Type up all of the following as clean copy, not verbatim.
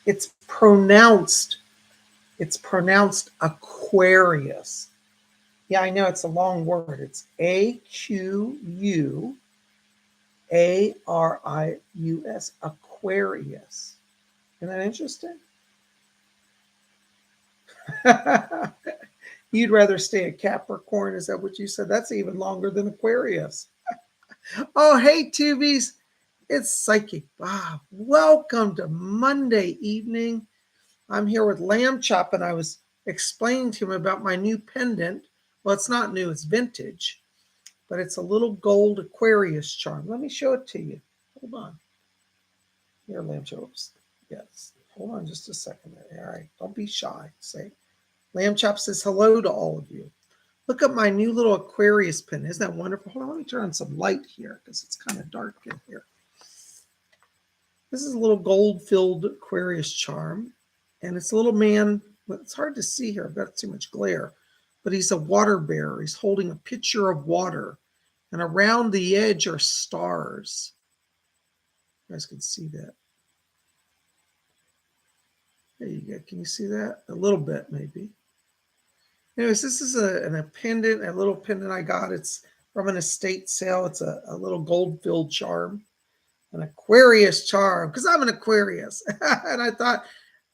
It's pronounced Aquarius. Yeah, I know it's a long word. It's Aquarius, Aquarius. Isn't that interesting? You'd rather stay at Capricorn, is that what you said? That's even longer than Aquarius. Oh, hey, Tubies. It's Psychic Bob. Welcome to Monday evening. I'm here with Lamb Chop, and I was explaining to him about my new pendant. Well, it's not new, it's vintage, but it's a little gold Aquarius charm. Let me show it to you. Hold on. Here, Lamb Chop. Yes. Hold on just a second there. All right. Don't be shy. Say, Lamb Chop says hello to all of you. Look at my new little Aquarius pin. Isn't that wonderful? Hold on, let me turn on some light here because it's kind of dark in here. This is a little gold-filled Aquarius charm, and it's a little man. It's hard to see here. I've got too much glare, but he's a water bearer. He's holding a pitcher of water, and around the edge are stars. You guys can see that. There you go. Can you see that? A little bit, maybe. Anyways, this is a pendant, a little pendant I got. It's from an estate sale. It's a little gold-filled charm, an Aquarius charm, because I'm an Aquarius. And I thought,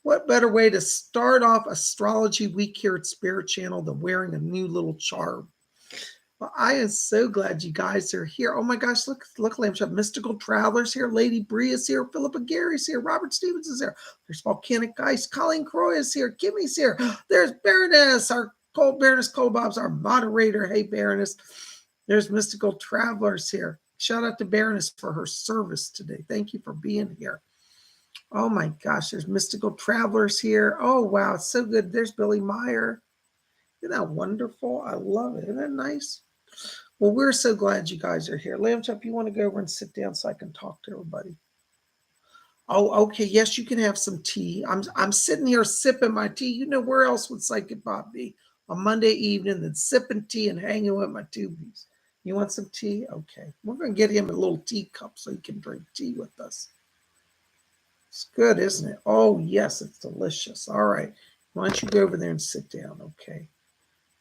what better way to start off Astrology Week here at Spirit Channel than wearing a new little charm? Well, I am so glad you guys are here. Oh my gosh, look, Lamb Chop. Mystical Travelers here. Lady Bree is here. Philippa Gary's here. Robert Stevens is here. There's Volcanic Ice. Colleen Croy is here. Kimmy's here. There's Baroness, our Baroness Cole Bob's our moderator. Hey, Baroness. There's Mystical Travelers here. Shout out to Baroness for her service today. Thank you for being here. Oh my gosh, there's Mystical Travelers here. Oh wow, it's so good. There's Billy Meyer. Isn't that wonderful? I love it. Isn't that nice? Well, we're so glad you guys are here. Lamb Chop, you want to go over and sit down so I can talk to everybody? Oh, okay. Yes, you can have some tea. I'm sitting here sipping my tea. You know, where else would Psychic Bob be on Monday evening than sipping tea and hanging with my tubies? You want some tea? Okay. We're going to get him a little teacup so he can drink tea with us. It's good, isn't it? Oh, yes, it's delicious. All right. Why don't you go over there and sit down? Okay.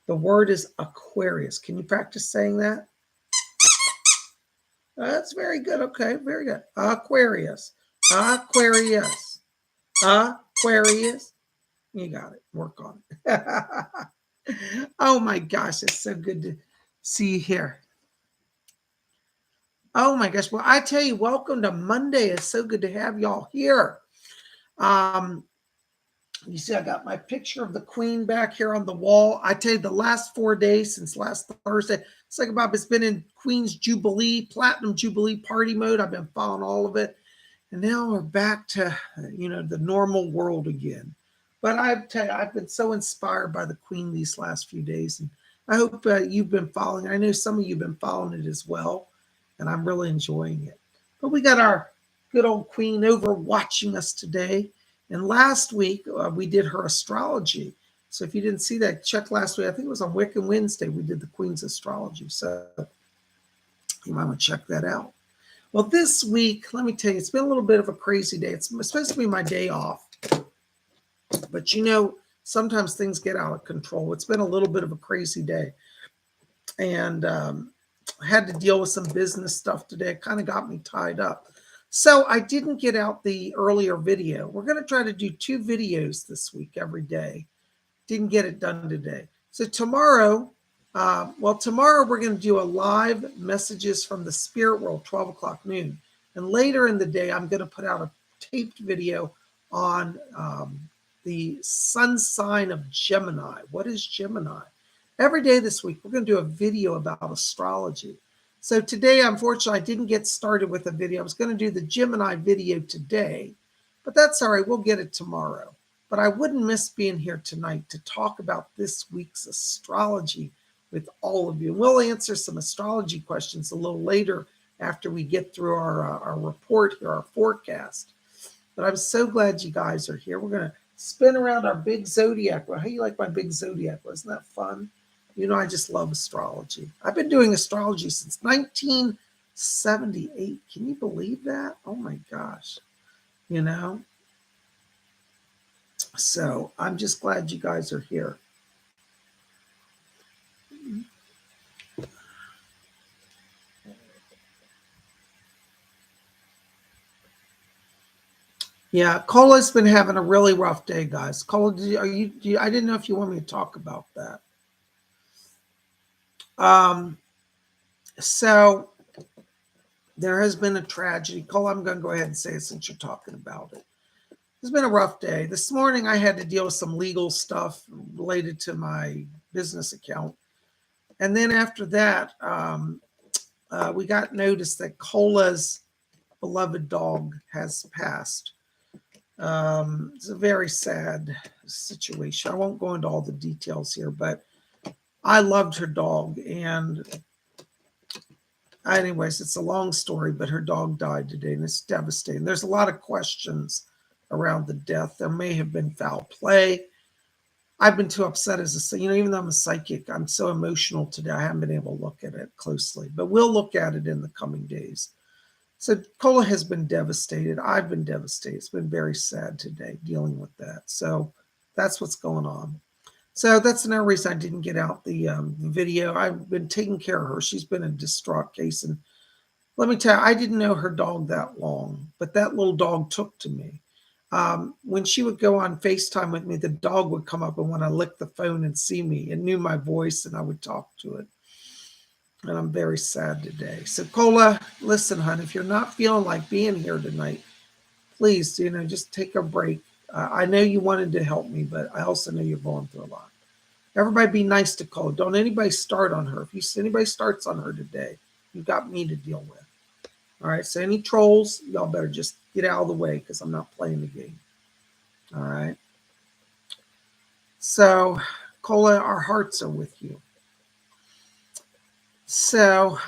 The word is Aquarius. Can you practice saying that? That's very good. Okay, very good. Aquarius. Aquarius. Aquarius. You got it. Work on it. Oh my gosh, it's so good to see you here. Oh my gosh. Well, I tell you, welcome to Monday. It's so good to have y'all here. You see, I got my picture of the Queen back here on the wall. I tell you, the last 4 days since last Thursday, Psychic Bob has been in Queen's Jubilee, Platinum Jubilee party mode. I've been following all of it. And now we're back to, the normal world again. But I tell you, I've been so inspired by the Queen these last few days. And I hope you've been following. I know some of you have been following it as well. And I'm really enjoying it. But we got our good old Queen over watching us today. And last week, we did her astrology. So if you didn't see that, check last week. I think it was on Wiccan Wednesday. We did the Queen's astrology. So you might want to check that out. Well, this week, let me tell you, it's been a little bit of a crazy day. It's supposed to be my day off. But, sometimes things get out of control. It's been a little bit of a crazy day. And I had to deal with some business stuff today. It kind of got me tied up. So I didn't get out the earlier video. We're going to try to do 2 videos this week every day. Didn't get it done today. So tomorrow we're going to do a live messages from the spirit world, 12 o'clock noon. And later in the day, I'm going to put out a taped video on the sun sign of Gemini. What is Gemini? Every day this week, we're going to do a video about astrology. So today, unfortunately, I didn't get started with a video. I was going to do the Gemini video today, but that's all right. We'll get it tomorrow. But I wouldn't miss being here tonight to talk about this week's astrology with all of you. We'll answer some astrology questions a little later after we get through our report here, our forecast. But I'm so glad you guys are here. We're going to spin around our big Zodiac. Well, how do you like my big Zodiac? Wasn't that fun? I just love astrology. I've been doing astrology since 1978. Can you believe that? Oh my gosh. So I'm just glad you guys are here. Yeah, Cola's been having a really rough day, guys. Cola, I didn't know if you want me to talk about that. So there has been a tragedy. Cola, I'm going to go ahead and say it since you're talking about it. It's been a rough day. This morning I had to deal with some legal stuff related to my business account. And then after that, we got notice that Cola's beloved dog has passed. It's a very sad situation. I won't go into all the details here, but I loved her dog. And anyways, it's a long story, but her dog died today and it's devastating. There's a lot of questions around the death. There may have been foul play. I've been too upset as even though I'm a psychic, I'm so emotional today. I haven't been able to look at it closely, but we'll look at it in the coming days. So Cola has been devastated. I've been devastated. It's been very sad today dealing with that. So that's what's going on. So that's another reason I didn't get out the video. I've been taking care of her. She's been a distraught case. And let me tell you, I didn't know her dog that long, but that little dog took to me. When she would go on FaceTime with me, the dog would come up and want to lick the phone and see me and knew my voice and I would talk to it. And I'm very sad today. So Cola, listen, hon, if you're not feeling like being here tonight, please, just take a break. I know you wanted to help me, but I also know you're going through a lot. Everybody be nice to Cola. Don't anybody start on her. If anybody starts on her today, you've got me to deal with. All right, so any trolls, y'all better just get out of the way because I'm not playing the game. All right. So, Cola, our hearts are with you. So,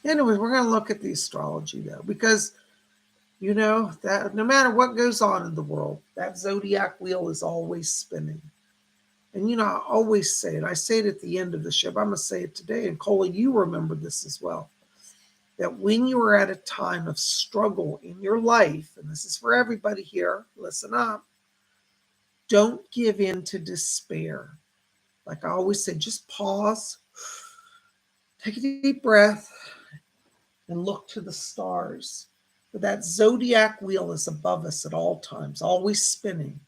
anyways, we're going to look at the astrology, though, because, that no matter what goes on in the world, that zodiac wheel is always spinning. And, I always say it. I say it at the end of the show, but I'm going to say it today. And, Cola, you remember this as well. That when you are at a time of struggle in your life, and this is for everybody here, listen up, don't give in to despair. Like I always say, just pause, take a deep breath, and look to the stars. But that zodiac wheel is above us at all times, always spinning.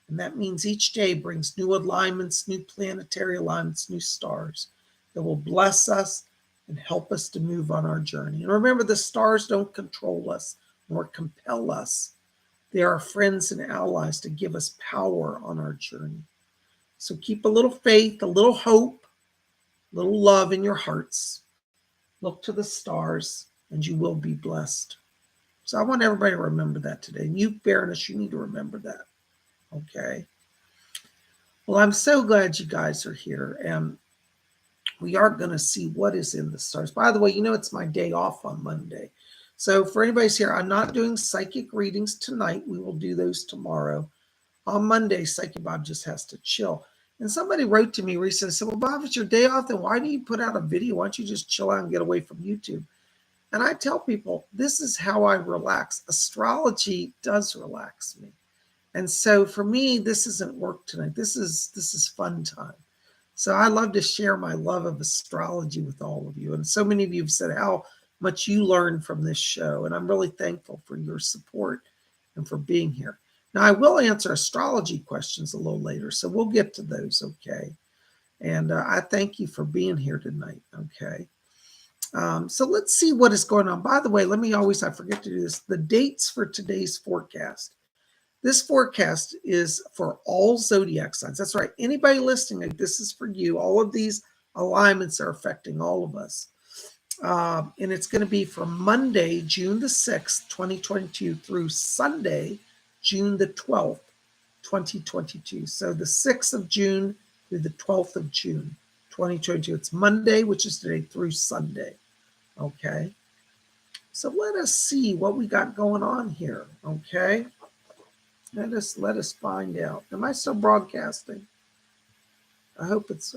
And that means each day brings new alignments, new planetary alignments, new stars that will bless us and help us to move on our journey. And remember, the stars don't control us nor compel us. They are friends and allies to give us power on our journey. So keep a little faith, a little hope, a little love in your hearts. Look to the stars and you will be blessed. So I want everybody to remember that today. And you, Baroness, you need to remember that. Okay. Well, I'm so glad you guys are here. And we are going to see what is in the stars. By the way, it's my day off on Monday. So for anybody's here, I'm not doing psychic readings tonight. We will do those tomorrow. On Monday, Psychic Bob just has to chill. And somebody wrote to me recently and said, well, Bob, it's your day off. Then why do you put out a video? Why don't you just chill out and get away from YouTube? And I tell people, this is how I relax. Astrology does relax me. And so for me, this isn't work tonight. This is fun time. So I love to share my love of astrology with all of you. And so many of you have said how much you learned from this show. And I'm really thankful for your support and for being here. Now, I will answer astrology questions a little later, so we'll get to those, okay? And I thank you for being here tonight, okay? So let's see what is going on. By the way, I forget to do this, the dates for today's forecast. This forecast is for all zodiac signs. That's right. Anybody listening, this is for you. All of these alignments are affecting all of us. And it's going to be from Monday, June the 6th, 2022 through Sunday, June the 12th, 2022. So the 6th of June through the 12th of June, 2022. It's Monday, which is today, through Sunday. Okay. So let us see what we got going on here. Okay. Let us find out. Am I still broadcasting? I hope it's,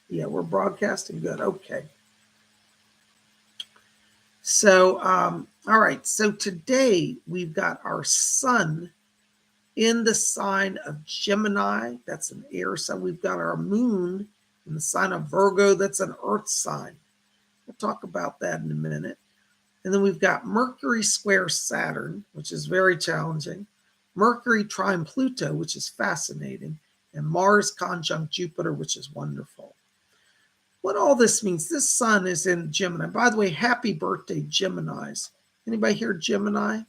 yeah, we're broadcasting. Good. Okay. So, all right. So today we've got our sun in the sign of Gemini. That's an air sign. We've got our moon in the sign of Virgo. That's an earth sign. We'll talk about that in a minute. And then we've got Mercury square Saturn, which is very challenging. Mercury trine Pluto, which is fascinating. And Mars conjunct Jupiter, which is wonderful. What all this means, this sun is in Gemini. By the way, happy birthday, Geminis. Anybody here Gemini?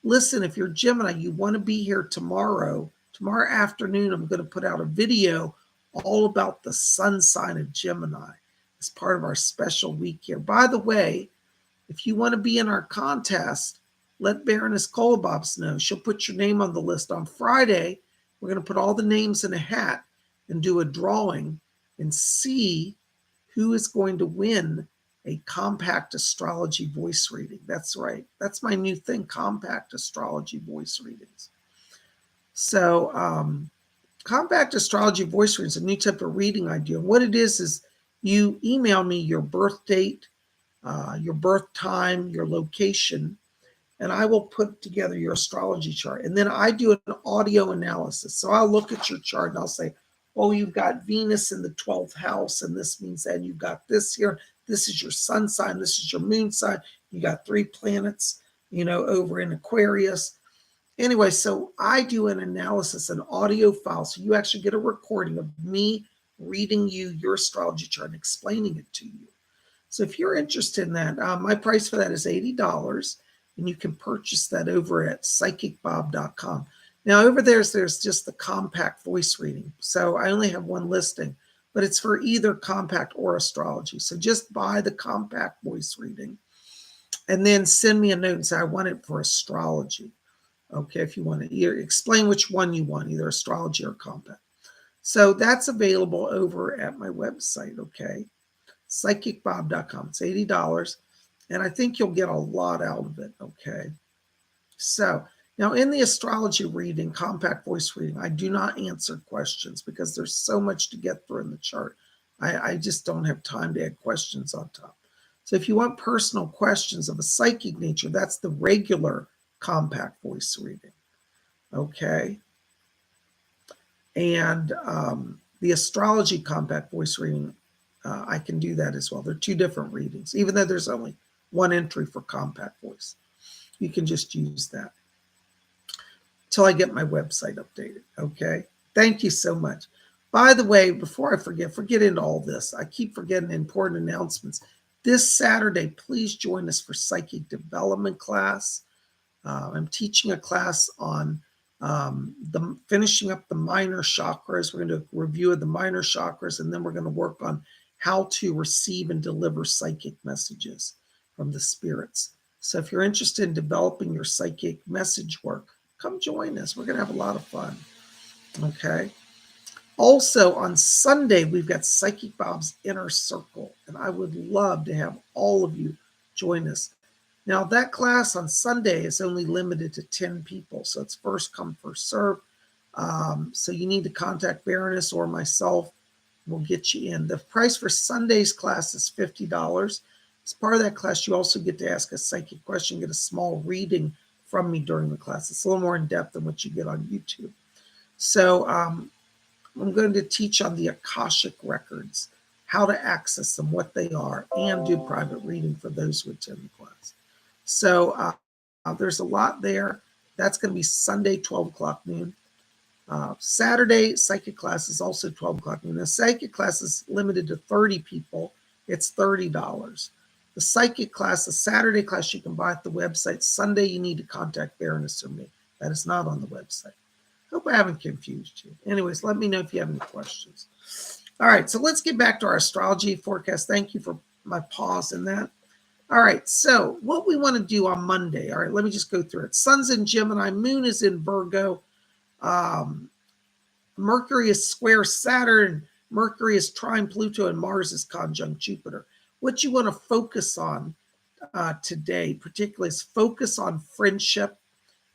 Listen, if you're Gemini, you want to be here tomorrow. Tomorrow afternoon, I'm going to put out a video all about the sun sign of Gemini as part of our special week here. By the way, if you want to be in our contest, let Baroness Kolobobs know. She'll put your name on the list. On Friday, we're going to put all the names in a hat and do a drawing and see who is going to win a compact astrology voice reading. That's right. That's my new thing, compact astrology voice readings. So compact astrology voice reading is a new type of reading I do. And what it is you email me your birth date, your birth time, your location, and I will put together your astrology chart. And then I do an audio analysis. So I'll look at your chart and I'll say, oh, you've got Venus in the 12th house, and this means that you've got this here. This is your sun sign. This is your moon sign. You got 3 planets, over in Aquarius. Anyway, so I do an analysis, an audio file. So you actually get a recording of me reading you your astrology chart and explaining it to you. So if you're interested in that, my price for that is $80, and you can purchase that over at PsychicBob.com. Now over there's just the compact voice reading. So I only have one listing, but it's for either compact or astrology. So just buy the compact voice reading and then send me a note and say, I want it for astrology. Okay, if you want to explain which one you want, either astrology or compact. So that's available over at my website, okay? PsychicBob.com. It's $80, and I think you'll get a lot out of it, okay? So now in the astrology reading, compact voice reading, I do not answer questions because there's so much to get through in the chart. I just don't have time to add questions on top. So if you want personal questions of a psychic nature, that's the regular compact voice reading, okay? And the astrology compact voice reading, I can do that as well. They're 2 different readings, even though there's only 1 entry for compact voice. You can just use that till I get my website updated, okay? Thank you so much. By the way, before I forget into all this, I keep forgetting important announcements. This Saturday, please join us for psychic development class. I'm teaching a class on finishing up the minor chakras. We're going to review the minor chakras, and then we're going to work on how to receive and deliver psychic messages from the spirits. So if you're interested in developing your psychic message work, come join us. We're going to have a lot of fun. Okay. Also on Sunday, we've got Psychic Bob's Inner Circle, and I would love to have all of you join us. Now that class on Sunday is only limited to 10 people. So it's first come, first serve. So you need to contact Baroness or myself. We'll get you in. The price for Sunday's class is $50. As part of that class, you also get to ask a psychic question, get a small reading from me during the class. It's a little more in depth than what you get on YouTube. So I'm going to teach on the Akashic records, how to access them, what they are, and do private reading for those who attend the class. So there's a lot there. That's going to be Sunday, 12 o'clock noon. Saturday, psychic class is also 12 o'clock noon. The psychic class is limited to 30 people. It's $30. The psychic class, the Saturday class, you can buy at the website. Sunday, you need to contact Baroness or me. That is not on the website. Hope I haven't confused you. Anyways, let me know if you have any questions. All right, so let's get back to our astrology forecast. Thank you for my pause in that. All right, so what we want to do on Monday. All right, let me just go through it. Sun's in Gemini, Moon is in Virgo. Mercury is square Saturn. Mercury is trine Pluto, and Mars is conjunct Jupiter. What you want to focus on today, particularly, is focus on friendship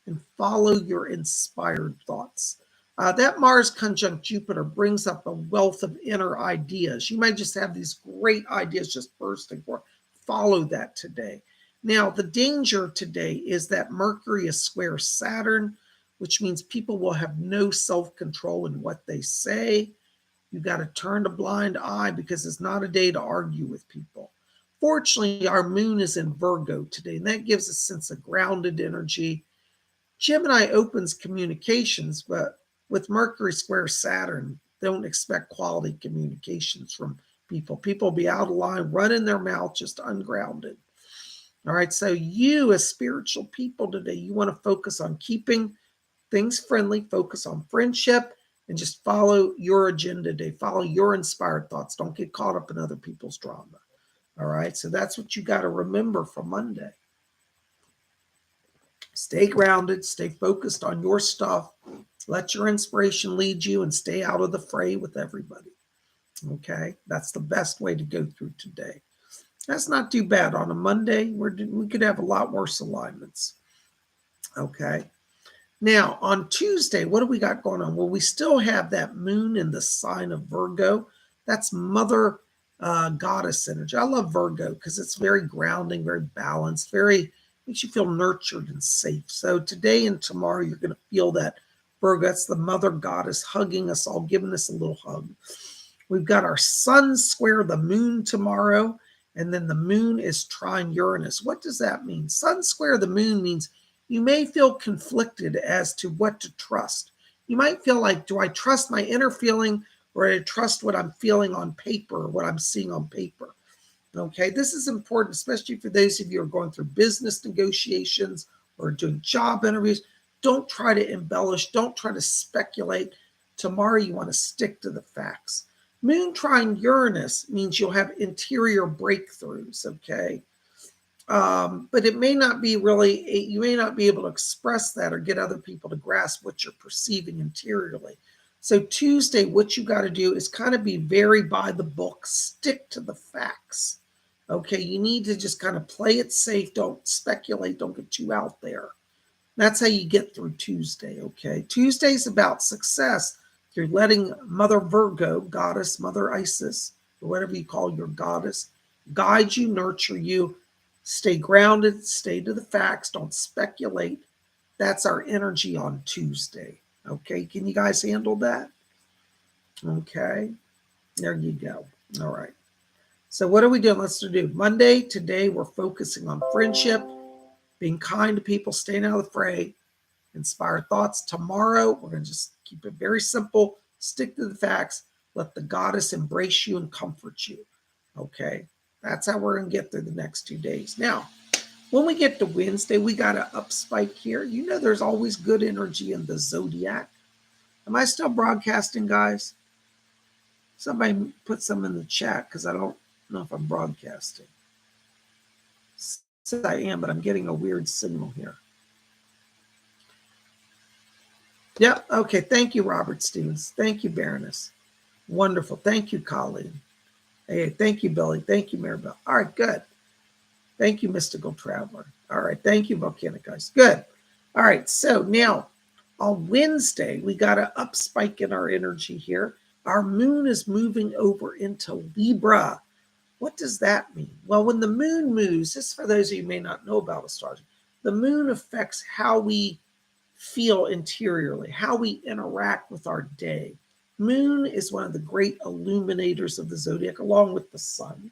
and follow your inspired thoughts. That Mars conjunct Jupiter brings up a wealth of inner ideas. You might just have these great ideas just bursting forth. Follow that today. Now, the danger today is that Mercury is square Saturn, which means people will have no self-control in what they say. You got to turn a blind eye because it's not a day to argue with people. Fortunately, our moon is in Virgo today, and that gives a sense of grounded energy. Gemini opens communications, but with Mercury square Saturn, don't expect quality communications from people. People will be out of line, running their mouth, just ungrounded. All right, so you as spiritual people today, you want to focus on keeping things friendly, focus on friendship, and just follow your agenda today. Follow your inspired thoughts. Don't get caught up in other people's drama. All right, so that's what you got to remember for Monday. Stay grounded, stay focused on your stuff. Let your inspiration lead you and stay out of the fray with everybody. Okay, that's the best way to go through today. That's not too bad. On a Monday, we could have a lot worse alignments. Okay. Now, on Tuesday, what do we got going on? Well, we still have that moon in the sign of Virgo. That's mother goddess energy. I love Virgo because it's very grounding, very balanced, very makes you feel nurtured and safe. So today and tomorrow, you're going to feel that Virgo. That's the mother goddess hugging us all, giving us a little hug. We've got our sun square the moon tomorrow, and then the moon is trine Uranus. What does that mean? Sun square the moon means you may feel conflicted as to what to trust. You might feel like, do I trust my inner feeling or do I trust what I'm feeling on paper or what I'm seeing on paper? Okay, this is important, especially for those of you who are going through business negotiations or doing job interviews. Don't try to embellish. Don't try to speculate. Tomorrow, you want to stick to the facts. Moon trine Uranus means you'll have interior breakthroughs, okay? But it may not be really, you may not be able to express that or get other people to grasp what you're perceiving interiorly. So Tuesday, what you got to do is kind of be very by the book, stick to the facts. Okay, you need to just kind of play it safe. Don't speculate. Don't get too out there. That's how you get through Tuesday, okay? Tuesday's about success. You're letting Mother Virgo, goddess, Mother Isis, or whatever you call your goddess, guide you, nurture you. Stay grounded, stay to the facts, don't speculate. That's our energy on Tuesday. Okay, can you guys handle that? Okay, there you go. All right. So what are we doing? Let's do Monday. Today we're focusing on friendship, being kind to people, staying out of the fray, inspire thoughts. Tomorrow we're going to just keep it very simple, stick to the facts, let the goddess embrace you and comfort you. Okay, that's how we're going to get through the next 2 days. Now, when we get to Wednesday, we got an up spike here. You know there's always good energy in the Zodiac. Am I still broadcasting, guys? Somebody put some in the chat because I don't know if I'm broadcasting. Says I am, but I'm getting a weird signal here. Yeah, okay. Thank you, Robert Stevens. Thank you, Baroness. Wonderful. Thank you, Colleen. Hey, thank you, Billy. Thank you, Maribel. All right, good. Thank you, Mystical Traveler. All right, thank you, Volcanic Ice. Good. All right, so now on Wednesday, we got an up spike in our energy here. Our moon is moving over into Libra. What does that mean? Well, when the moon moves, this is for those of you who may not know about astrology, the moon affects how we feel interiorly, how we interact with our day. Moon is one of the great illuminators of the zodiac, along with the sun.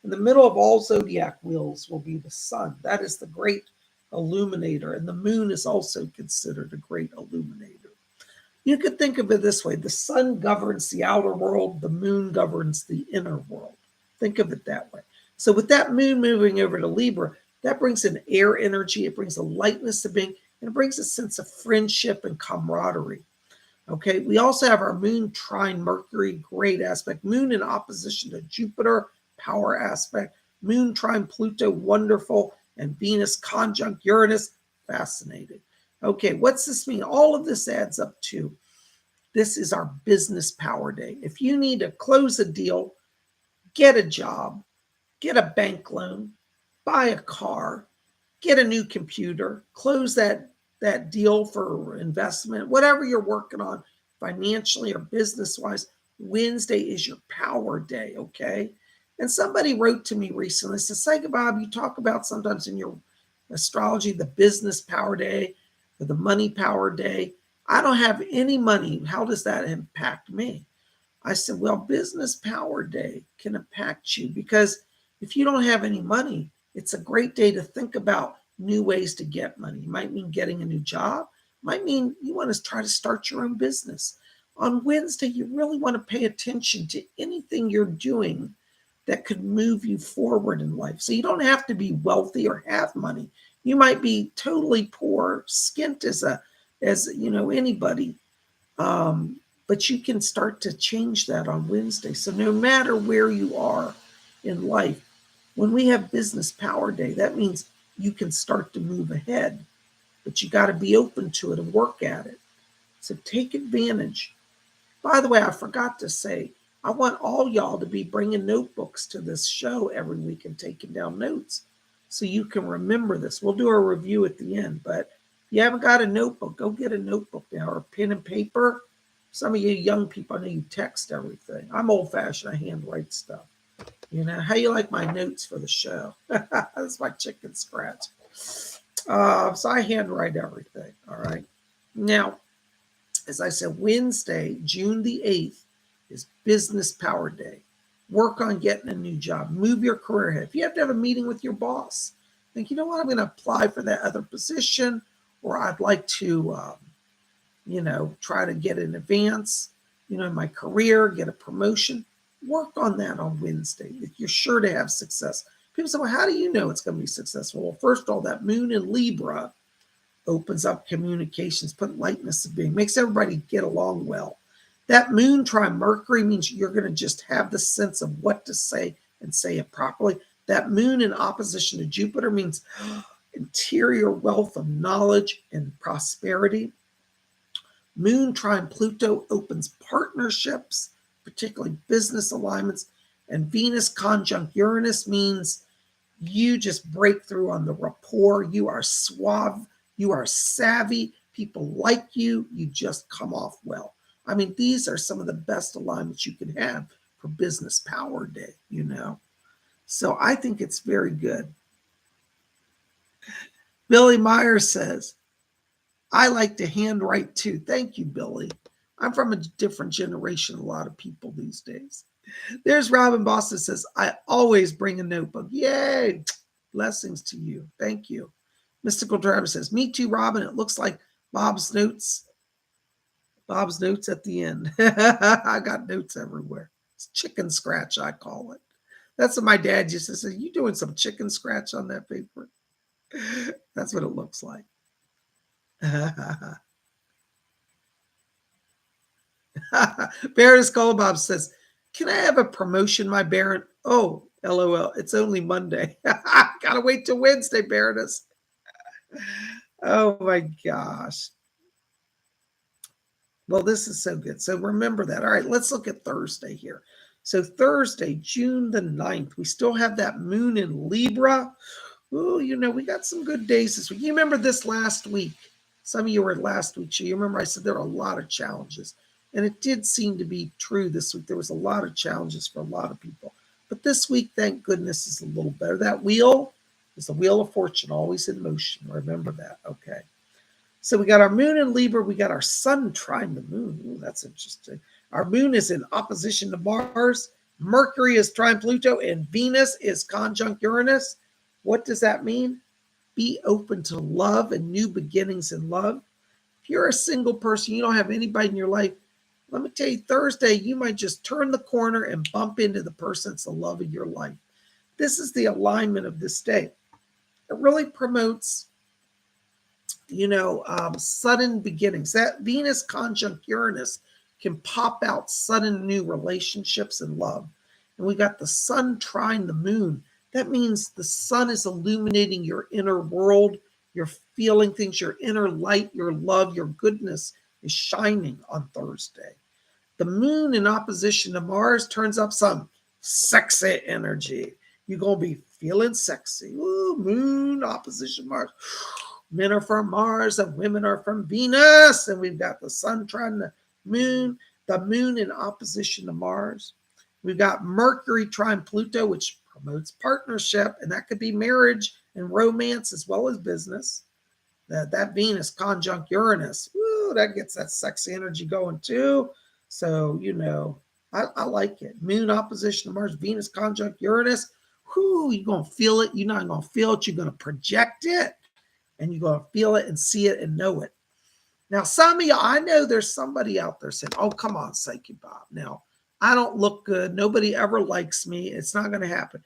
In the middle of all zodiac wheels will be the sun. That is the great illuminator, and the moon is also considered a great illuminator. You could think of it this way. The sun governs the outer world. The moon governs the inner world. Think of it that way. So with that moon moving over to Libra, that brings an air energy. It brings a lightness to being, and it brings a sense of friendship and camaraderie. Okay, we also have our moon trine Mercury, great aspect. Moon in opposition to Jupiter, power aspect. Moon trine Pluto, wonderful. And Venus conjunct Uranus, fascinating. Okay, what's this mean? All of this adds up to, this is our business power day. If you need to close a deal, get a job, get a bank loan, buy a car, get a new computer, close that deal for investment, whatever you're working on financially or business-wise, Wednesday is your power day, okay? And somebody wrote to me recently, said, Psychic Bob, you talk about sometimes in your astrology, the business power day. for the money power day. I don't have any money. How does that impact me? I said, well, business power day can impact you because if you don't have any money, it's a great day to think about new ways to get money. It might mean getting a new job. It might mean you want to try to start your own business. On Wednesday, you really want to pay attention to anything you're doing that could move you forward in life. So you don't have to be wealthy or have money. You might be totally poor, skint as anybody. But you can start to change that on Wednesday. So no matter where you are in life, when we have business power day, that means you can start to move ahead, but you got to be open to it and work at it. So take advantage. By the way, I forgot to say, I want all y'all to be bringing notebooks to this show every week and taking down notes so you can remember this. We'll do a review at the end, but if you haven't got a notebook, go get a notebook now or a pen and paper. Some of you young people, I know you text everything. I'm old-fashioned. I handwrite stuff. How you like my notes for the show? That's my chicken scratch. So I handwrite everything, all right? Now, as I said, Wednesday, June the 8th, is Business Power Day. Work on getting a new job. Move your career ahead. If you have to have a meeting with your boss, think, you know what, I'm going to apply for that other position, or I'd like to, try to get an advance, in my career, get a promotion. Work on that on Wednesday. You're sure to have success. People say, well, how do you know it's going to be successful? Well, first of all, that moon in Libra opens up communications, put lightness of being, makes everybody get along well. That moon trine Mercury means you're going to just have the sense of what to say and say it properly. That moon in opposition to Jupiter means interior wealth of knowledge and prosperity. Moon trine Pluto opens partnerships, particularly business alignments. And Venus conjunct Uranus means you just break through on the rapport. You are suave. You are savvy. People like you. You just come off well. I mean, these are some of the best alignments you can have for Business Power Day, So I think it's very good. Billy Myers says, I like to handwrite too. Thank you, Billy. I'm from a different generation, a lot of people these days. There's Robin Boston says, I always bring a notebook. Yay. Blessings to you. Thank you. Mystical Driver says, me too, Robin. It looks like Bob's notes at the end. I got notes everywhere. It's chicken scratch, I call it. That's what my dad used to say. You doing some chicken scratch on that paper? That's what it looks like. Baroness Colobob says, can I have a promotion, my Baron? Oh, LOL. It's only Monday. Gotta wait till Wednesday, Baroness. Oh my gosh. Well, this is so good. So remember that. All right, let's look at Thursday here. So Thursday, June the 9th, we still have that moon in Libra. Oh, we got some good days this week. You remember this last week? Some of you were last week. So you remember I said there are a lot of challenges. And it did seem to be true this week. There was a lot of challenges for a lot of people. But this week, thank goodness, is a little better. That wheel is the wheel of fortune, always in motion. Remember that. Okay. So we got our moon in Libra. We got our sun trine the moon. Ooh, that's interesting. Our moon is in opposition to Mars. Mercury is trine Pluto. And Venus is conjunct Uranus. What does that mean? Be open to love and new beginnings in love. If you're a single person, you don't have anybody in your life, let me tell you, Thursday, you might just turn the corner and bump into the person that's the love of your life. This is the alignment of this day. It really promotes, sudden beginnings. That Venus conjunct Uranus can pop out sudden new relationships and love. And we got the sun trine the moon. That means the sun is illuminating your inner world. You're feeling things, your inner light, your love, your goodness is shining on Thursday. The moon in opposition to Mars turns up some sexy energy. You're going to be feeling sexy. Ooh, moon opposition Mars. Men are from Mars and women are from Venus. And we've got the sun trine the moon in opposition to Mars. We've got Mercury trine Pluto, which promotes partnership, and that could be marriage and romance as well as business. That Venus conjunct Uranus, woo, that gets that sexy energy going too. So, I like it. Moon opposition to Mars, Venus conjunct Uranus. Whoo, you're going to feel it. You're not going to feel it. You're going to project it, and you're going to feel it and see it and know it. Now, some of you, I know there's somebody out there saying, oh, come on, Psychic Bob. Now, I don't look good. Nobody ever likes me. It's not going to happen.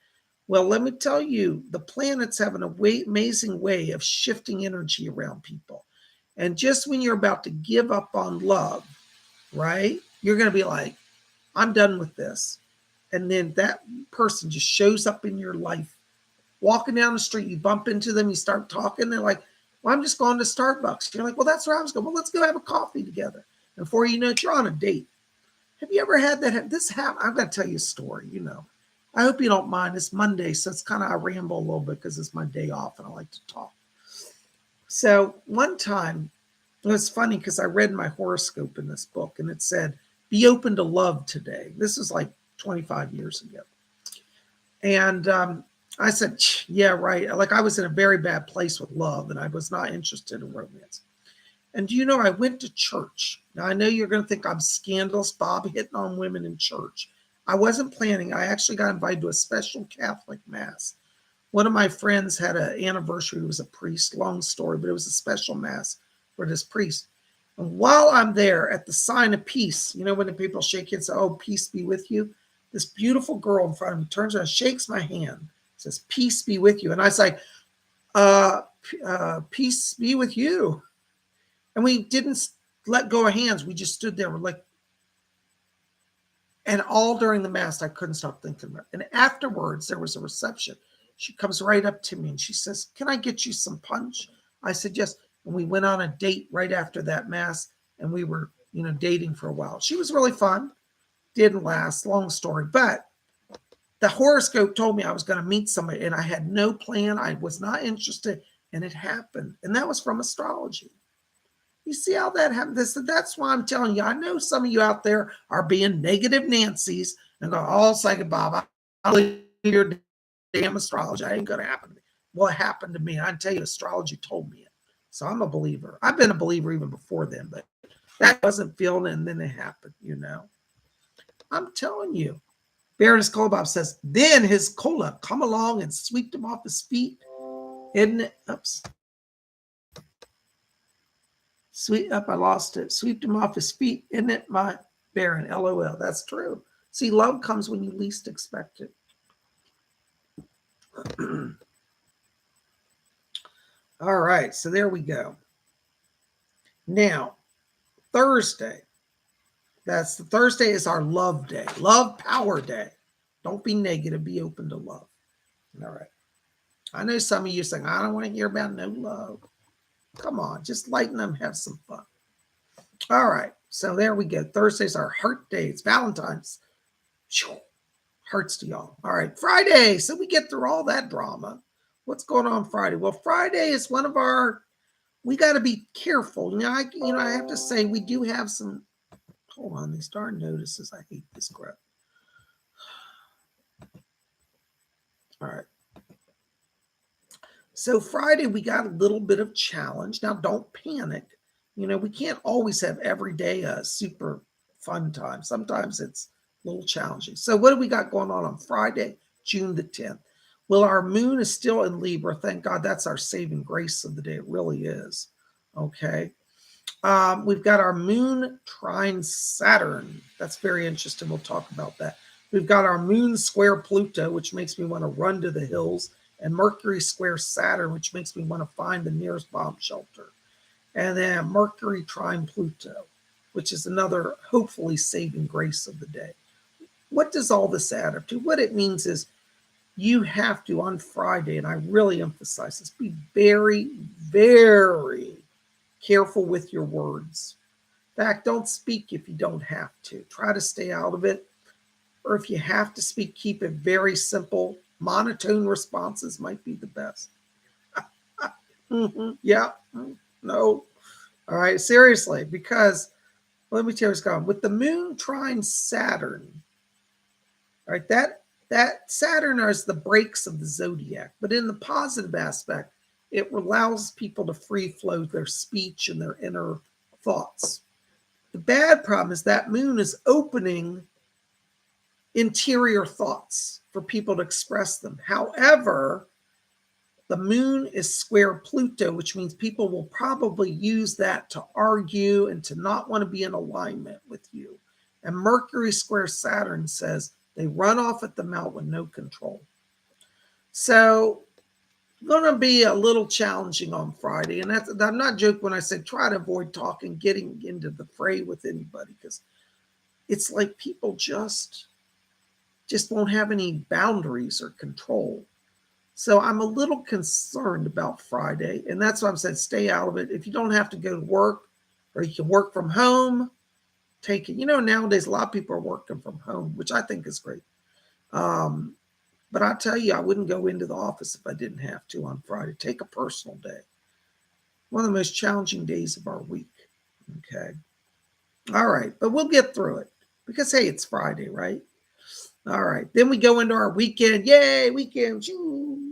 Well, let me tell you, the planets have an amazing way of shifting energy around people. And just when you're about to give up on love, right, you're going to be like, I'm done with this. And then that person just shows up in your life. Walking down the street, you bump into them, you start talking. They're like, well, I'm just going to Starbucks. You're like, well, that's where I was going. Well, let's go have a coffee together. And before you know it, you're on a date. Have you ever had that? This happen? I've got to tell you a story, I hope you don't mind. It's Monday, so it's kind of, I ramble a little bit because it's my day off and I like to talk. So one time, it was funny because I read my horoscope in this book and it said, be open to love today. This is like 25 years ago. And I said, yeah, right. Like I was in a very bad place with love and I was not interested in romance. And do you know, I went to church. Now, I know you're going to think I'm scandalous, Bob, hitting on women in church. I wasn't planning. I actually got invited to a special Catholic mass. One of my friends had an anniversary. He was a priest, long story, but it was a special mass for this priest. And while I'm there at the sign of peace, when the people shake hands, say, oh, peace be with you. This beautiful girl in front of me turns around, shakes my hand, says, peace be with you. And I say, peace be with you. And we didn't let go of hands. We just stood there. We're like, and all during the mass, I couldn't stop thinking about it. And afterwards, there was a reception. She comes right up to me and she says, can I get you some punch? I said, yes. And we went on a date right after that mass. And we were, dating for a while. She was really fun. Didn't last. Long story. But the horoscope told me I was going to meet somebody. And I had no plan. I was not interested. And it happened. And that was from astrology. You see how that happened? That's why I'm telling you. I know some of you out there are being negative Nancy's and go, oh, Psychic Bob, I believe your damn astrology. It ain't going to happen to me. Well, it happened to me. I tell you, astrology told me it. So I'm a believer. I've been a believer even before then, but that wasn't feeling it, and then it happened, I'm telling you. Baroness Kolbob says, then his cola come along and swept him off his feet. Isn't it? Oops. I lost it. Swept him off his feet. Isn't it, my Baron? LOL. That's true. See, love comes when you least expect it. All right. So there we go. Now, Thursday. Thursday is our love day. Love power day. Don't be negative. Be open to love. All right. I know some of you saying, I don't want to hear about no love. Come on, just lighten them, have some fun. All right, so there we go. Thursday's our heart day. It's Valentine's. Hearts to y'all. All right, Friday. So we get through all that drama. What's going on Friday? Well, Friday is one of our, we got to be careful. I have to say we do have some, hold on, these darn notices. I hate this crap. All right. So Friday, we got a little bit of challenge. Now, don't panic. We can't always have every day a super fun time. Sometimes it's a little challenging. So what do we got going on Friday, June the 10th? Well, our moon is still in Libra. Thank God, that's our saving grace of the day. It really is. Okay. We've got our moon trine Saturn. That's very interesting. We'll talk about that. We've got our moon square Pluto, which makes me want to run to the hills. And Mercury square Saturn, which makes me want to find the nearest bomb shelter. And then Mercury trine Pluto, which is another hopefully saving grace of the day. What does all this add up to? What it means is you have to, on Friday, and I really emphasize this, be very, very careful with your words. In fact, don't speak if you don't have to. Try to stay out of it. Or if you have to speak, keep it very simple. Monotone responses might be the best. Yeah. No. All right. Seriously, because let me tell you what's going on. With the moon trine Saturn, all right, that Saturn is the breaks of the zodiac. But in the positive aspect, It allows people to free flow their speech and their inner thoughts. The bad problem is that moon is opening interior thoughts for people to express them. However, the moon is square Pluto, which means people will probably use that to argue and to not want to be in alignment with you. And Mercury square Saturn says they run off at the mouth with no control. So going to be a little challenging on Friday. And I'm not joking when I say try to avoid talking, getting into the fray with anybody, because it's like people just won't have any boundaries or control. So I'm a little concerned about Friday, and that's why I'm saying stay out of it. If you don't have to go to work, or you can work from home, take it. Nowadays a lot of people are working from home, which I think is great. But I tell you, I wouldn't go into the office if I didn't have to on Friday. Take a personal day. One of the most challenging days of our week. Okay. All right, but we'll get through it because, hey, it's Friday, right? All right, then we go into our weekend. Yay, weekend.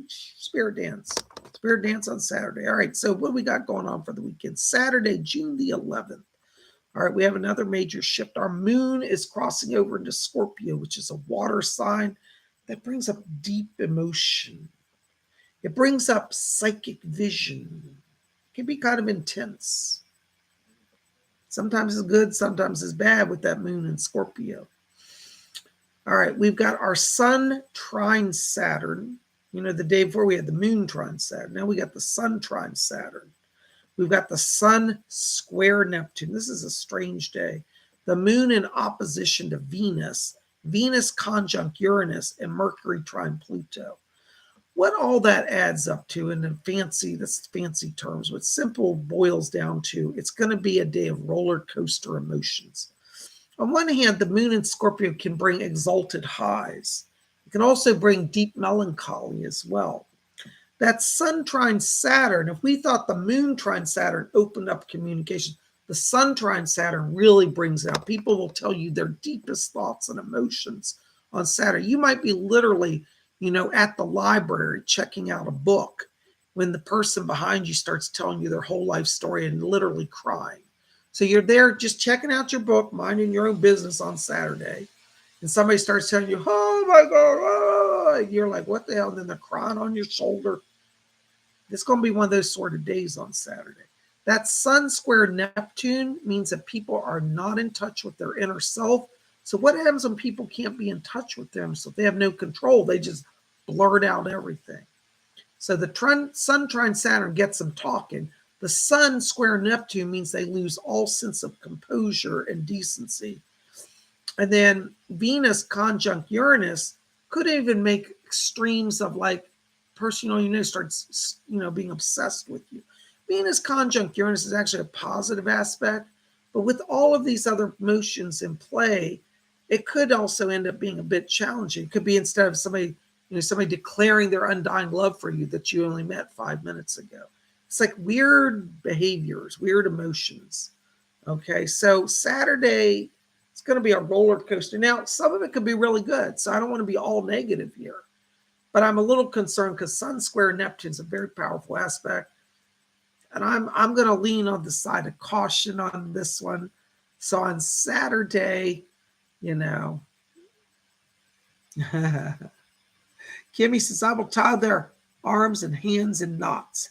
Spirit dance. Spirit dance on Saturday. All right, so what we got going on for the weekend? Saturday, June the 11th. All right, we have another major shift. Our moon is crossing over into Scorpio, which is a water sign that brings up deep emotion. It brings up psychic vision. It can be kind of intense. Sometimes it's good, sometimes it's bad with that moon in Scorpio. All right, we've got our sun trine Saturn. The day before we had the moon trine Saturn. Now we got the sun trine Saturn. We've got the sun square Neptune. This is a strange day. The moon in opposition to Venus, Venus conjunct Uranus, and Mercury trine Pluto. What all that adds up to, and that's fancy terms, what simple boils down to, it's going to be a day of roller coaster emotions. On one hand, the moon in Scorpio can bring exalted highs. It can also bring deep melancholy as well. That sun trine Saturn, if we thought the moon trine Saturn opened up communication, the sun trine Saturn really brings it out. People will tell you their deepest thoughts and emotions on Saturn. You might be literally, at the library checking out a book when the person behind you starts telling you their whole life story and literally crying. So you're there just checking out your book, minding your own business on Saturday, and somebody starts telling you, oh my God, oh. You're like, what the hell? And then they're crying on your shoulder. It's going to be one of those sort of days on Saturday. That sun square Neptune means that people are not in touch with their inner self. So what happens when people can't be in touch with themselves? They have no control. They just blurt out everything. So the sun trine Saturn gets them talking. The sun square Neptune means they lose all sense of composure and decency. And then Venus conjunct Uranus could even make extremes of like person starts being obsessed with you. Venus conjunct Uranus is actually a positive aspect, but with all of these other motions in play, it could also end up being a bit challenging. It could be instead of somebody declaring their undying love for you that you only met 5 minutes ago. It's like weird behaviors, weird emotions. Okay, so Saturday, it's going to be a roller coaster. Now, some of it could be really good, so I don't want to be all negative here. But I'm a little concerned because sun square Neptune is a very powerful aspect. And I'm going to lean on the side of caution on this one. So on Saturday, Kimmy says, I will tie their arms and hands in knots.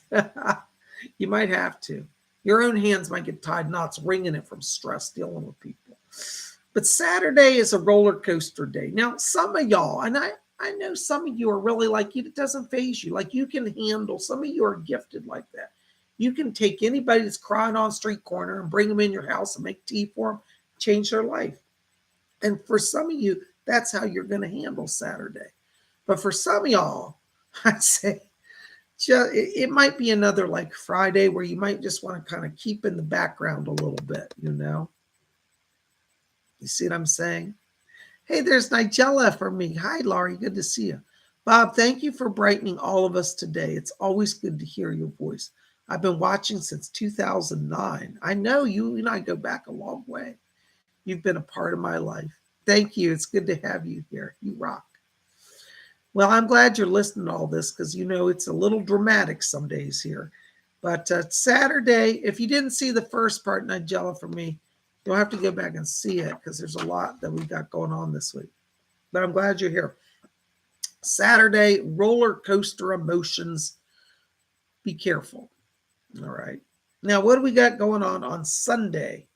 You might have to. Your own hands might get tied knots, wringing it from stress, dealing with people. But Saturday is a roller coaster day. Now, some of y'all, and I know some of you are really like, it doesn't faze you. Like you can handle, some of you are gifted like that. You can take anybody that's crying on a street corner and bring them in your house and make tea for them, change their life. And for some of you, that's how you're going to handle Saturday. But for some of y'all, I'd say it might be another like Friday where you might just want to kind of keep in the background a little bit, You see what I'm saying? Hey, there's Nigella for me. Hi, Laurie. Good to see you. Bob, thank you for brightening all of us today. It's always good to hear your voice. I've been watching since 2009. I know you and I go back a long way. You've been a part of my life. Thank you. It's good to have you here. You rock. Well, I'm glad you're listening to all this because it's a little dramatic some days here. But Saturday, if you didn't see the first part, Nigella, for me, you'll have to go back and see it because there's a lot that we got going on this week. But I'm glad you're here. Saturday, roller coaster emotions. Be careful. All right. Now, what do we got going on Sunday?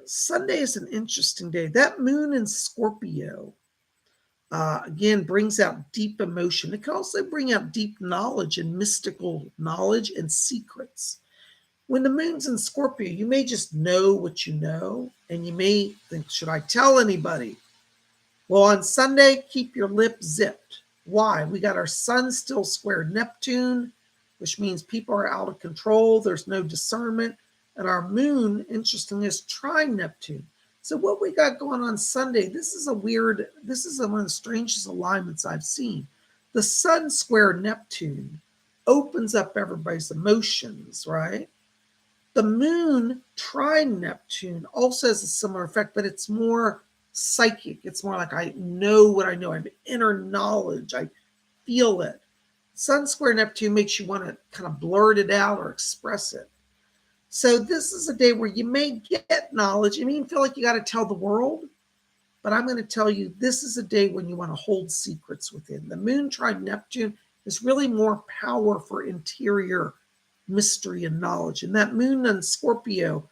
Sunday is an interesting day. That moon in Scorpio, again, brings out deep emotion. It can also bring out deep knowledge and mystical knowledge and secrets. When the moon's in Scorpio, you may just know what you know, and you may think, should I tell anybody? Well, on Sunday, keep your lip zipped. Why? We got our sun still square Neptune, which means people are out of control. There's no discernment. And our moon, interestingly, is trine Neptune. So what we got going on Sunday, this is one of the strangest alignments I've seen. The sun square Neptune opens up everybody's emotions, right? The moon trine Neptune also has a similar effect, but it's more psychic. It's more like I know what I know. I have inner knowledge. I feel it. Sun square Neptune makes you want to kind of blurt it out or express it. So this is a day where you may get knowledge. You may feel like you got to tell the world, but I'm going to tell you this is a day when you want to hold secrets within. The moon trine Neptune is really more power for interior mystery and knowledge. And that moon in Scorpio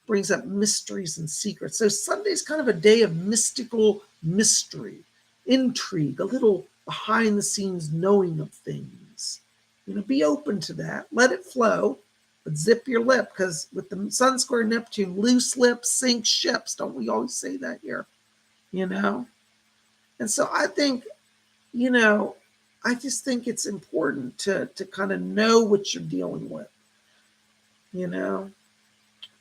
brings up mysteries and secrets. So Sunday's kind of a day of mystical mystery, intrigue, a little behind the scenes knowing of things. Be open to that. Let it flow, but zip your lip, because with the sun square Neptune, loose lips sink ships. Don't we always say that here? And so I think, I just think it's important to kind of know what you're dealing with,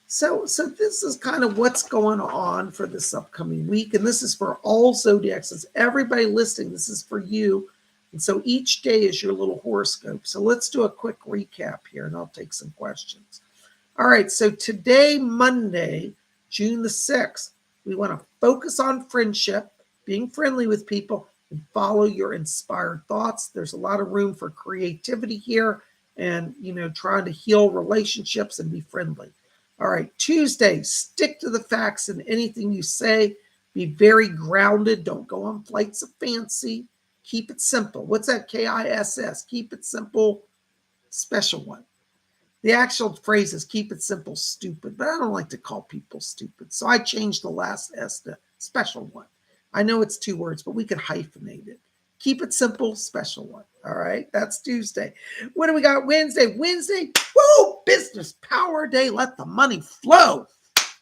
So this is kind of what's going on for this upcoming week. And this is for all zodiacs. It's everybody listening. This is for you. And so each day is your little horoscope. So let's do a quick recap here and I'll take some questions. All right. So today, Monday, June the 6th, we want to focus on friendship, being friendly with people, and follow your inspired thoughts. There's a lot of room for creativity here and, trying to heal relationships and be friendly. All right, Tuesday, stick to the facts in anything you say. Be very grounded. Don't go on flights of fancy. Keep it simple. What's that? KISS. Keep it simple, special one. The actual phrase is keep it simple, stupid, but I don't like to call people stupid. So I changed the last S to special one. I know it's 2 words, but we could hyphenate it. Keep it simple, special one. All right, that's Tuesday. What do we got Wednesday? Wednesday, woo, business power day. Let the money flow.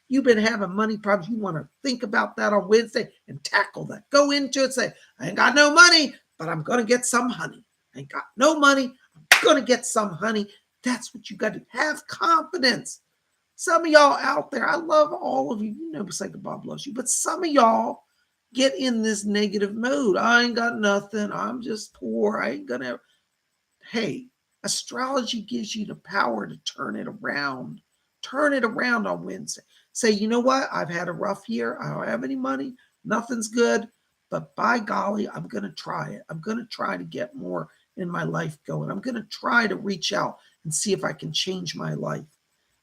You've been having money problems. You want to think about that on Wednesday and tackle that. Go into it, say, I ain't got no money, but I'm going to get some honey. I ain't got no money. I'm going to get some honey. That's what you got to have confidence. Some of y'all out there, I love all of you. Psychic Bob loves you, but some of y'all get in this negative mode. I ain't got nothing. I'm just poor. I ain't gonna. Hey, astrology gives you the power to turn it around. Turn it around on Wednesday. Say, you know what? I've had a rough year. I don't have any money. Nothing's good. But by golly, I'm going to try it. I'm going to try to get more in my life going. I'm going to try to reach out and see if I can change my life.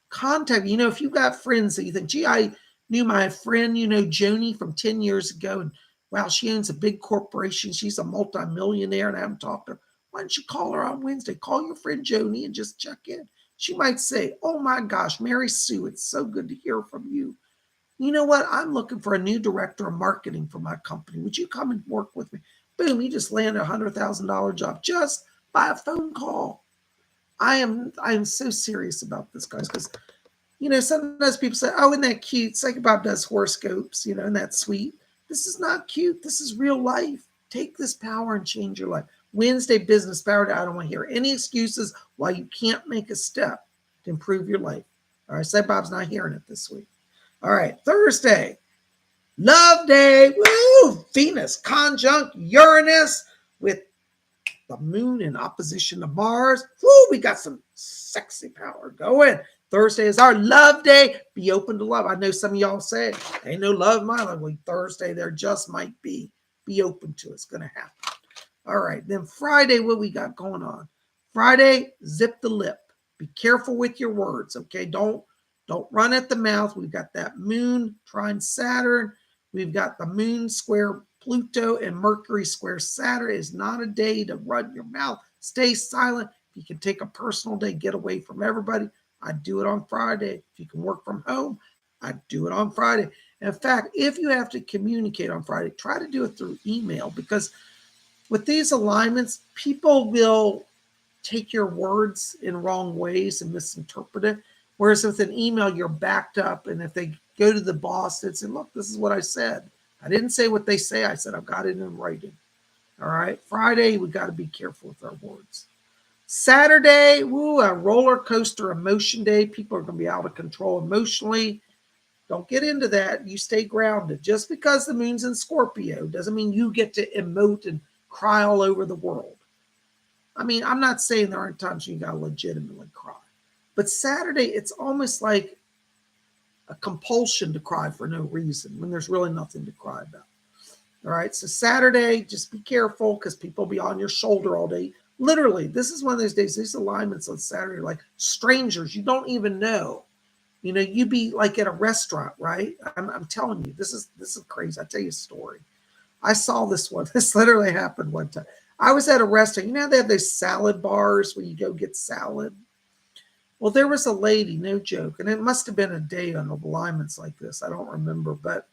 Contact, if you've got friends that you think, gee, I knew my friend, Joni from 10 years ago, and wow, she owns a big corporation. She's a multimillionaire, and I haven't talked to her. Why don't you call her on Wednesday? Call your friend Joni and just check in. She might say, oh my gosh, Mary Sue, it's so good to hear from you. You know what? I'm looking for a new director of marketing for my company. Would you come and work with me? Boom, you just landed a $100,000 job just by a phone call. I am so serious about this, guys, because sometimes people say, oh, isn't that cute? Psychic Bob does horoscopes, and that's sweet. This is not cute. This is real life. Take this power and change your life. Wednesday, business power day. I don't want to hear any excuses why you can't make a step to improve your life. All right, Psychic Bob's not hearing it this week. All right, Thursday, love day. Woo! Venus conjunct Uranus with the moon in opposition to Mars. Woo! We got some sexy power going. Thursday is our love day. Be open to love. I know some of y'all say, ain't no love in my life. Well, Thursday there just might be. Be open to it. It's going to happen. All right. Then Friday, what we got going on? Friday, zip the lip. Be careful with your words, okay? Don't run at the mouth. We've got that moon trine Saturn. We've got the moon square Pluto and Mercury square Saturn. It's not a day to run your mouth. Stay silent. You can take a personal day, get away from everybody. I do it on Friday. If you can work from home, I do it on Friday. In fact, if you have to communicate on Friday, try to do it through email, because with these alignments, people will take your words in wrong ways and misinterpret it. Whereas with an email, you're backed up. And if they go to the boss and say, look, this is what I said. I didn't say what they say. I said, I've got it in writing. All right. Friday, we got to be careful with our words. Saturday, a roller coaster emotion day. People are going to be out of control emotionally. Don't get into that. You stay grounded. Just because the moon's in Scorpio doesn't mean you get to emote and cry all over the world. I mean, I'm not saying there aren't times when you got to legitimately cry. But Saturday, it's almost like a compulsion to cry for no reason when there's really nothing to cry about. All right. So Saturday, just be careful because people will be on your shoulder all day. Literally, this is one of those days, these alignments on Saturday, like strangers you don't even know. You know, you'd be like at a restaurant, right? I'm telling you, this is crazy. I'll tell you a story. I saw this one. This literally happened one time. I was at a restaurant. You know, they have those salad bars where you go get salad. Well, there was a lady, no joke, and it must have been a day on alignments like this. I don't remember. But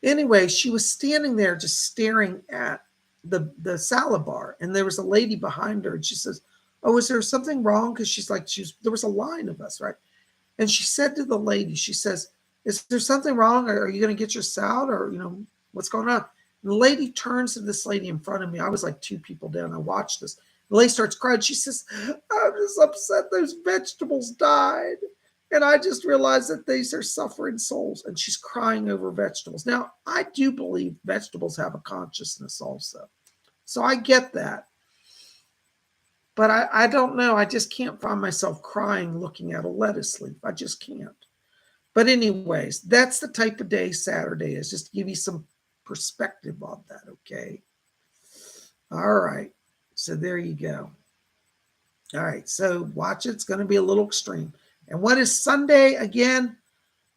anyway, she was standing there just staring at the salad bar. And there was a lady behind her. And she says, oh, is there something wrong? Because there was a line of us, right? And she said to the lady, she says, is there something wrong? Are you going to get your salad? Or, you know, what's going on? And the lady turns to this lady in front of me. I was like 2 people down. I watched this. The lady starts crying. She says, I'm just upset those vegetables died. And I just realized that these are suffering souls. And she's crying over vegetables. Now, I do believe vegetables have a consciousness also. So I get that. But I don't know. I just can't find myself crying looking at a lettuce leaf. I just can't. But anyways, that's the type of day Saturday is, just to give you some perspective on that, okay? All right. So there you go. All right. So watch it. It's going to be a little extreme. And what is Sunday? Again,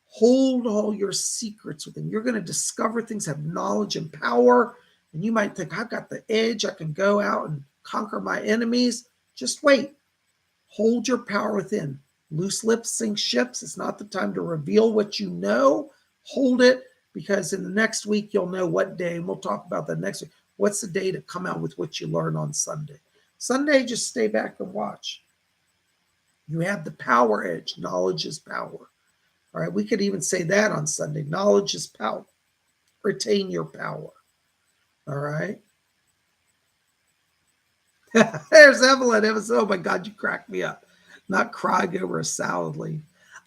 hold all your secrets within. You're going to discover things, have knowledge and power. And you might think, I've got the edge. I can go out and conquer my enemies. Just wait. Hold your power within. Loose lips sink ships. It's not the time to reveal what you know. Hold it, because in the next week, you'll know what day. And we'll talk about that next week. What's the day to come out with what you learn on Sunday? Sunday, just stay back and watch. You have the power edge. Knowledge is power. All right. We could even say that on Sunday. Knowledge is power. Retain your power. All right. There's Evelyn. Oh my God, you cracked me up. Not crying over a salad leaf.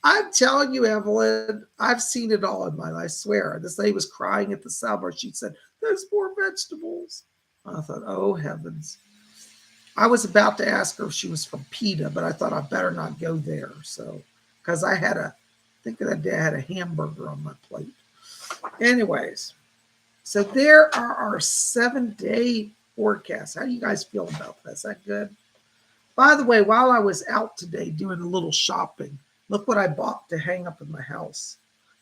I'm telling you, Evelyn, I've seen it all in my life. I swear. This lady was crying at the salad bar. She said, there's more vegetables. I thought, oh heavens. I was about to ask her if she was from PETA, but I thought I better not go there. So, because I think of that day I had a hamburger on my plate. Anyways, so there are our 7-day forecasts. How do you guys feel about that? Is that good? By the way, while I was out today doing a little shopping, look what I bought to hang up in my house.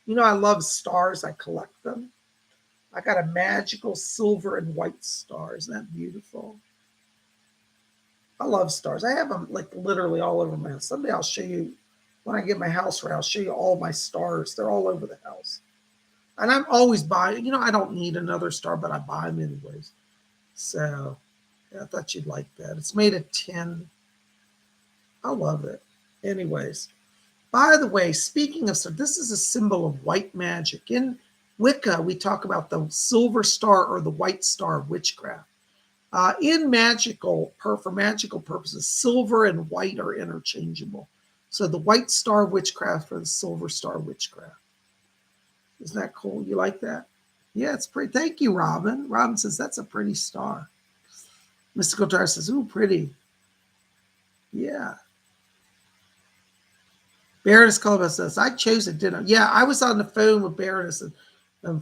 You know, I love stars. I collect them. I got a magical silver and white star. Isn't that beautiful? I love stars. I have them like literally all over my house. Someday I'll show you, when I get my house right, I'll show you all my stars. They're all over the house. And I'm always buying, you know, I don't need another star, but I buy them anyways. So yeah, I thought you'd like that. It's made of tin. I love it. Anyways, by the way, speaking of stars, this is a symbol of white magic. In Wicca, we talk about the silver star or the white star of witchcraft. For magical purposes, silver and white are interchangeable. So the white star of witchcraft or the silver star of witchcraft. Isn't that cool? You like that? Yeah, it's pretty. Thank you, Robin. Robin says, that's a pretty star. Mystical Tar says, ooh, pretty. Yeah. Baroness Colbus says, I chose it, didn't I? Yeah, I was on the phone with Baroness and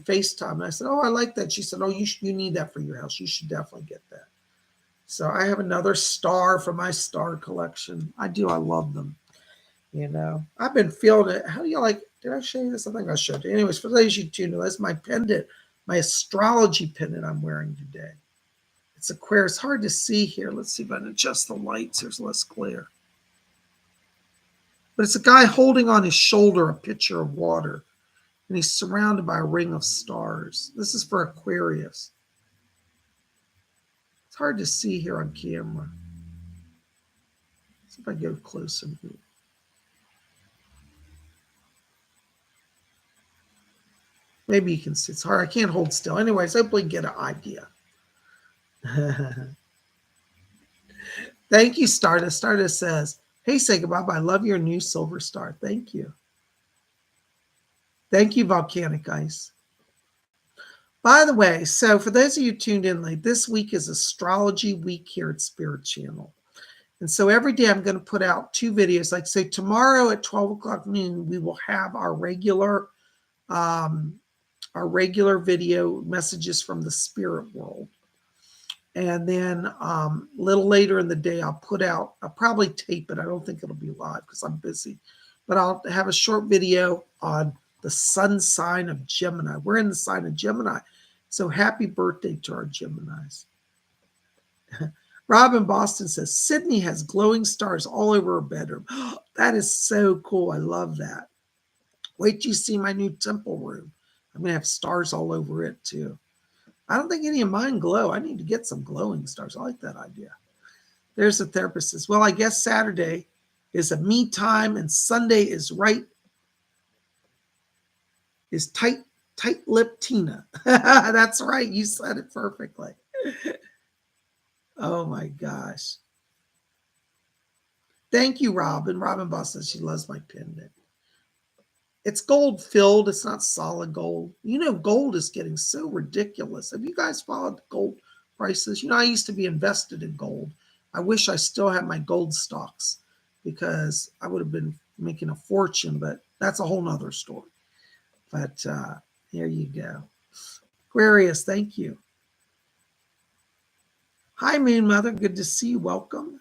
FaceTime. And I said, oh, I like that. She said, oh, you need that for your house. You should definitely get that. So I have another star from my star collection. I do. I love them. I've been feeling it. How do you like? Did I show you this? I think I showed you. Anyways, for those of you tuned in, that's my pendant, my astrology pendant I'm wearing today. It's Aquarius. It's hard to see here. Let's see if I can adjust the lights. There's less glare. But it's a guy holding on his shoulder a pitcher of water, and he's surrounded by a ring of stars. This is for Aquarius. It's hard to see here on camera. Let's see if I go closer. Maybe you can see. It's hard. I can't hold still. Anyways, hopefully you get an idea. Thank you, Stardust. Stardust says, hey, PsychicBob, I love your new silver star. Thank you. Thank you, Volcanic Ice. By the way, so for those of you tuned in late, this week is Astrology Week here at Spirit Channel. And so every day I'm going to put out 2 videos. Like say tomorrow at 12 o'clock noon, we will have our regular video messages from the spirit world. And then a little later in the day, I'll probably tape it. I don't think it'll be live because I'm busy. But I'll have a short video on the sun sign of Gemini. We're in the sign of Gemini. So happy birthday to our Geminis. Robin Boston says, Sydney has glowing stars all over her bedroom. That is so cool. I love that. Wait till you see my new temple room. I'm going to have stars all over it too. I don't think any of mine glow. I need to get some glowing stars. I like that idea. There's a therapist says, well, I guess Saturday is a me time and Sunday is tight-lipped Tina. That's right. You said it perfectly. Oh my gosh. Thank you, Robin. Robin Boss says she loves my pendant. It's gold filled. It's not solid gold. Gold is getting so ridiculous. Have you guys followed gold prices? I used to be invested in gold. I wish I still had my gold stocks because I would have been making a fortune, but that's a whole nother story. But there you go. Aquarius, thank you. Hi, Moon Mother. Good to see you. Welcome.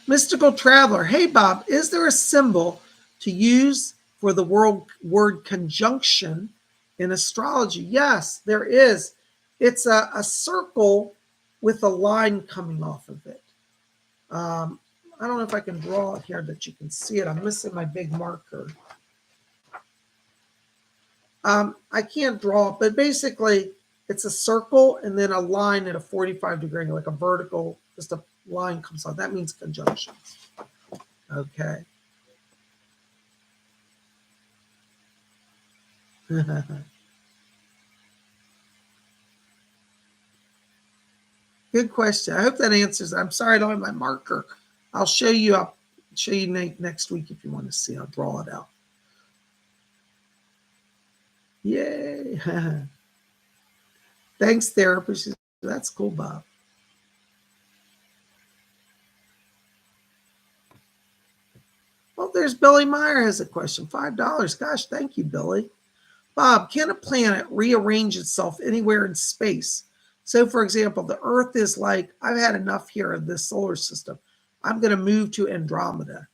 Mystical Traveler. Hey, Bob, is there a symbol to use for the word conjunction in astrology? Yes, there is. It's a circle with a line coming off of it. I don't know if I can draw it here that you can see it. I'm missing my big marker. I can't draw it, but basically it's a circle and then a line at a 45-degree angle, like a vertical, just a line comes on. That means conjunctions. Okay. Good question. I hope that answers. I'm sorry I don't have my marker. I'll show you. I'll show you next week if you want to see. I'll draw it out. Yay. Thanks, therapist. That's cool, Bob. Well, there's Billy Meyer has a question. $5. Gosh, thank you, Billy. Bob, can a planet rearrange itself anywhere in space? So, for example, the Earth is like, I've had enough here of this solar system. I'm going to move to Andromeda.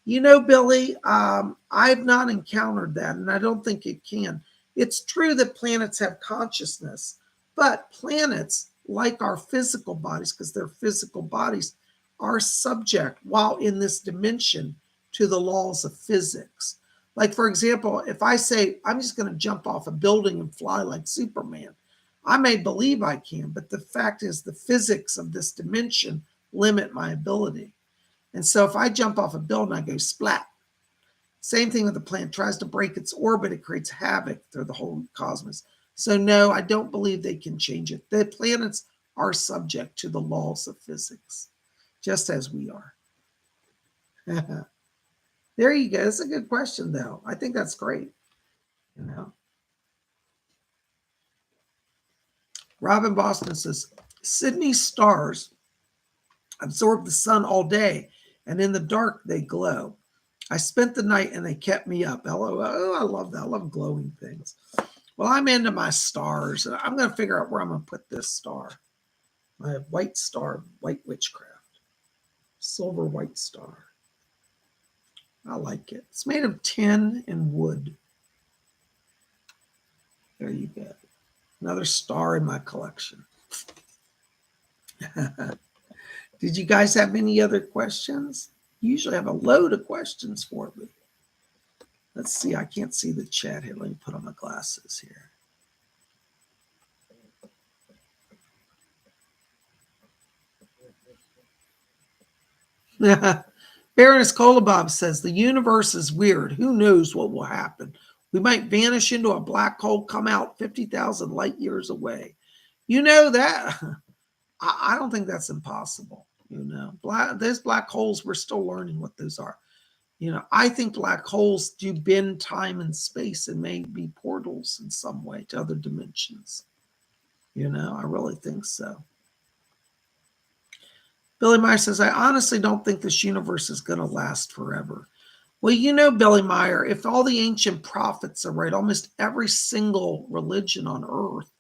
Billy, I've not encountered that, and I don't think it can. It's true that planets have consciousness, but planets, like our physical bodies, because they're physical bodies, are subject, while in this dimension, to the laws of physics. Like, for example, if I say, I'm just going to jump off a building and fly like Superman, I may believe I can, but the fact is the physics of this dimension limit my ability. And so if I jump off a building, I go splat. Same thing with the planet. Tries to break its orbit, it creates havoc through the whole cosmos. So no, I don't believe they can change it. The planets are subject to the laws of physics, just as we are. There you go. That's a good question, though. I think that's great. Robin Boston says, Sydney stars absorb the sun all day, and in the dark they glow. I spent the night and they kept me up. LOL. Oh, I love that. I love glowing things. Well, I'm into my stars. I'm going to figure out where I'm going to put this star. I have white star, white witchcraft, silver white star. I like it. It's made of tin and wood. There you go. Another star in my collection. Did you guys have any other questions? You usually have a load of questions for me. Let's see. I can't see the chat here. Let me put on my glasses here. Baroness Kolobob says, the universe is weird. Who knows what will happen? We might vanish into a black hole, come out 50,000 light years away. You know that? I don't think that's impossible. Those black holes, we're still learning what those are. I think black holes do bend time and space and may be portals in some way to other dimensions. I really think so. Billy Meyer says, I honestly don't think this universe is going to last forever. Well, Billy Meyer, if all the ancient prophets are right, almost every single religion on earth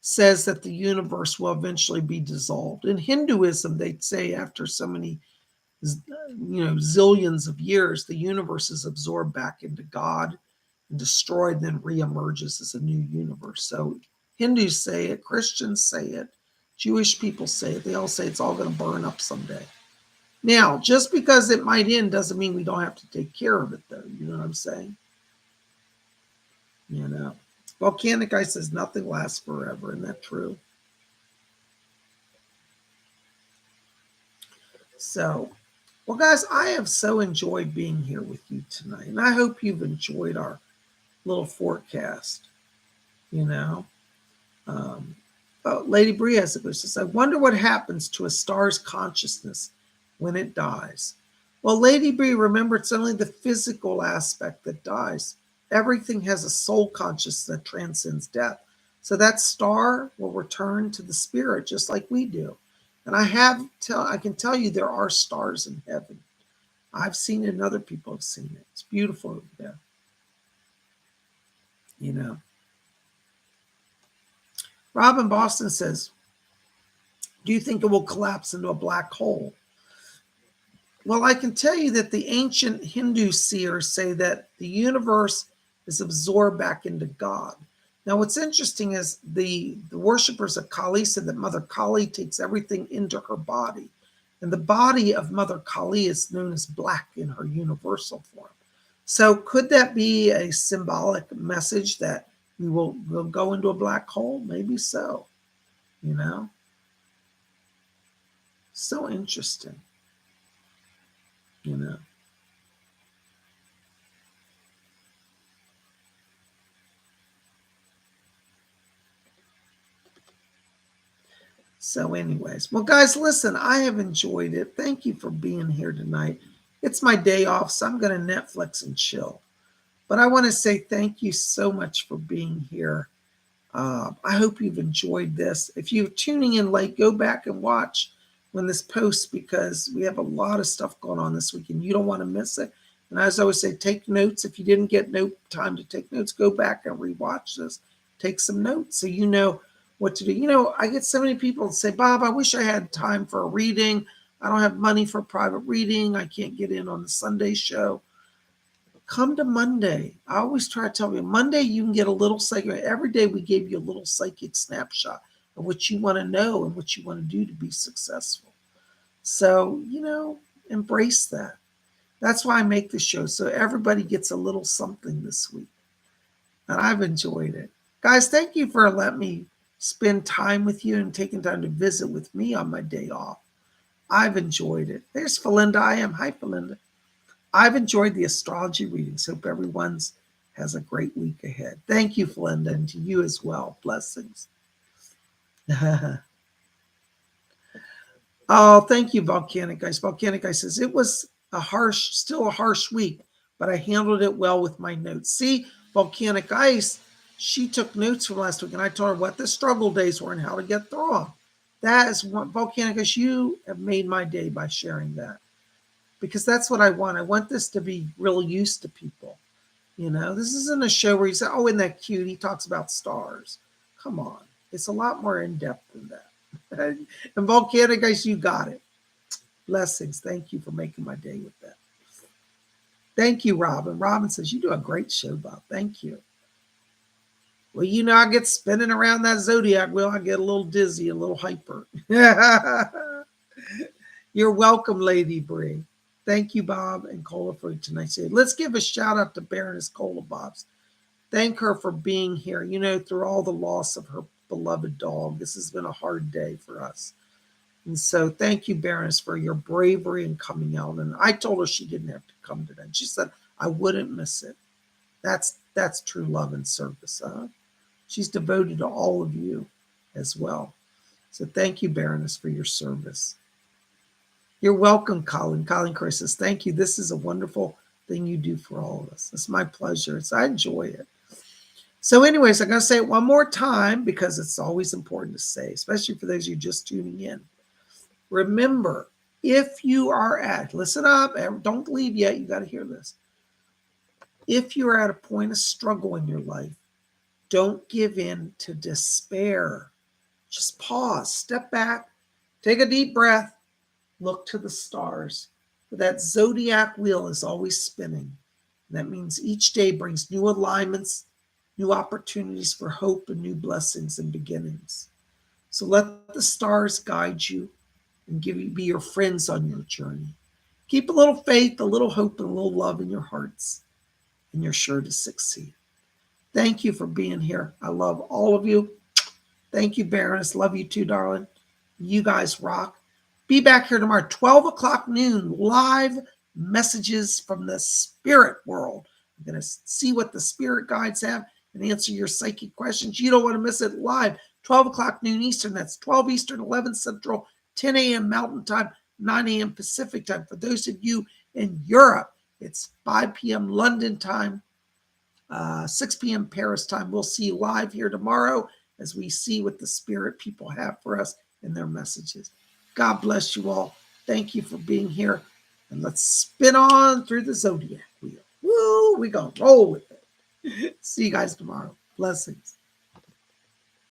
says that the universe will eventually be dissolved. In Hinduism, they'd say after so many, zillions of years, the universe is absorbed back into God and destroyed, and then reemerges as a new universe. So Hindus say it, Christians say it, Jewish people say it. They all say it's all going to burn up someday. Now, just because it might end doesn't mean we don't have to take care of it, though. You know what I'm saying? Volcanic Ice says nothing lasts forever. Isn't that true? So, well, guys, I have so enjoyed being here with you tonight. And I hope you've enjoyed our little forecast. Lady Bria says, I wonder what happens to a star's consciousness when it dies. Well, Lady Bria, remember, it's only the physical aspect that dies. Everything has a soul consciousness that transcends death. So that star will return to the spirit just like we do. And I can tell you there are stars in heaven. I've seen it and other people have seen it. It's beautiful over there. Robin Boston says, do you think it will collapse into a black hole? Well, I can tell you that the ancient Hindu seers say that the universe is absorbed back into God. Now, what's interesting is the worshippers of Kali said that Mother Kali takes everything into her body. And the body of Mother Kali is known as black in her universal form. So could that be a symbolic message that we'll go into a black hole? Maybe so. So interesting. So anyways, well, guys, listen, I have enjoyed it. Thank you for being here tonight. It's my day off, so I'm going to Netflix and chill. But I want to say thank you so much for being here. I hope you've enjoyed this. If you're tuning in late, go back and watch when this posts, because we have a lot of stuff going on this weekend. You don't want to miss it. And as I always say, take notes. If you didn't get no time to take notes, go back and rewatch this. Take some notes so you know what to do. I get so many people that say, Bob, I wish I had time for a reading. I don't have money for private reading. I can't get in on the Sunday show. Come to Monday. I always try to tell you, Monday you can get a little psychic. Every day we gave you a little psychic snapshot of what you want to know and what you want to do to be successful. So, embrace that. That's why I make the show, so everybody gets a little something this week. And I've enjoyed it. Guys, thank you for letting me spend time with you and taking time to visit with me on my day off. I've enjoyed it. There's Felinda. I am. Hi, Felinda. I've enjoyed the astrology readings. Hope everyone's has a great week ahead. Thank you, Felinda, and to you as well. Blessings. Oh, thank you, Volcanic Ice. Volcanic Ice says, it was still a harsh week, but I handled it well with my notes. See, Volcanic Ice, she took notes from last week, and I told her what the struggle days were and how to get through them. That is what, Volcanic Ice, you have made my day by sharing that. Because that's what I want. I want this to be real use to people. You know, this isn't a show where you say, oh, isn't that cute? He talks about stars. Come on. It's a lot more in-depth than that. And volcanic ice, you got it. Blessings. Thank you for making my day with that. Thank you, Robin. Robin says, you do a great show, Bob. Thank you. Well, you know, I get spinning around that Zodiac wheel. I get a little dizzy, a little hyper. You're welcome, Lady Bree. Thank you, Bob and Cola, for tonight's day. Let's give a shout out to Baroness Cola Bobs. Thank her for being here. You know, through all the loss of her beloved dog, this has been a hard day for us. And so thank you, Baroness, for your bravery in coming out. And I told her she didn't have to come today. And she said, I wouldn't miss it. That's true love and service. She's devoted to all of you as well. So thank you, Baroness, for your service. You're welcome, Colin. Colin Chris says, thank you. This is a wonderful thing you do for all of us. It's my pleasure. I enjoy it. So anyways, I'm going to say it one more time because it's always important to say, especially for those of you just tuning in. Remember, if you are listen up, don't leave yet. You got to hear this. If you are at a point of struggle in your life, don't give in to despair. Just pause, step back, take a deep breath, look to the stars. That zodiac wheel is always spinning. That means each day brings new alignments, new opportunities for hope and new blessings and beginnings. So let the stars guide you and be your friends on your journey. Keep a little faith, a little hope, and a little love in your hearts, and you're sure to succeed. Thank you for being here. I love all of you. Thank you, Baroness. Love you too, darling. You guys rock. Be back here tomorrow, 12 o'clock noon, live messages from the spirit world. I'm going to see what the spirit guides have and answer your psychic questions. You don't want to miss it live, 12 o'clock noon Eastern. That's 12 Eastern, 11 Central, 10 a.m. Mountain Time, 9 a.m. Pacific Time. For those of you in Europe, it's 5 p.m. London time, 6 p.m. Paris time. We'll see you live here tomorrow as we see what the spirit people have for us in their messages. God bless you all. Thank you for being here. And let's spin on through the zodiac wheel. Woo, we're going to roll with it. See you guys tomorrow. Blessings.